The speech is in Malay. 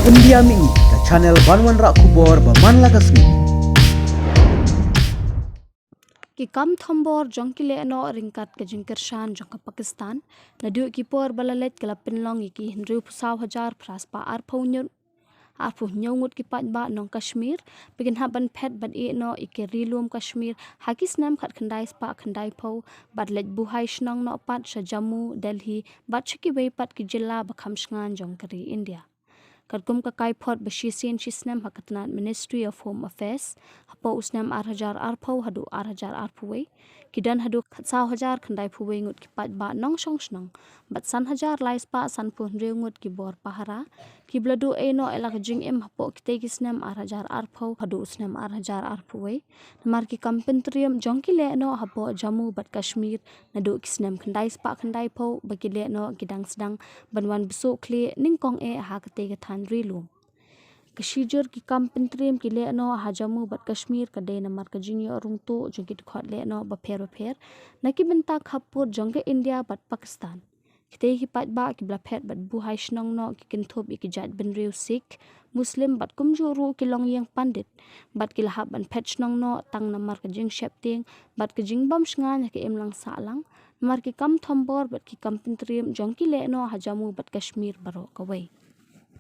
India mi ke channel Banwan Rak Kubor Baman Lagasmi. कि कम थम्बोर जोंग की लेनो रिंगkat के जिंकर शान जोंग का पाकिस्तान नदियो की पोर बला लेट के लपिन लोंग की हिंद्रू पुसाव हजार फ्रासपा आरफो न्योंgut की पाट ba nong Kashmir begin haban pet bad e no ike rilum Kashmir haki Snem khat khandai spa khandai pho bad let buhai shnong no pat sha Jammu Delhi bad chiki wei pat ki jilla bakham shngan jong kari India Kadkum ka kai phot bashisin shi Snem hakatna Ministry of Home Affairs hapo usnem 8000 arpho hadu 8000 arphuwe kidan hadu khatsaw hajar khandai phuwe ngut ki pat ba nong shong snong bat san hajar lais pa san phu ngut ki bor pahara ki bladu e no elak jing em hapo kite ki Snem 8000 arpho hadu usnem 8000 arphuwe namar ki Pyntriem jongki le no hapo Jammu bat Kashmir nadu ki Snem khandai spa khandai pho baki le no kidang sedang banwan beso kle ningkong e ha kate ka than rilum Jingjur ki Pyntriem ki le no ha Jammu bat Kashmir ka de namar ka Jingjur rung to jongki khot le no ba pher naki benta khapur jongke India bat Pakistan kite hi pat ba ki bla phet bat bu hai shnong no ki kinthop ki jat Briew Sikh Muslim bat kumjuru ki long yang pandit bat ki lahab ban phet shnong no tang namar ka jing shep ting bat ki jing bam shngan ki emlang salang namar ki kam thombor bat ki Pyntriem jongki le no ha Jammu bat Kashmir baro ka wei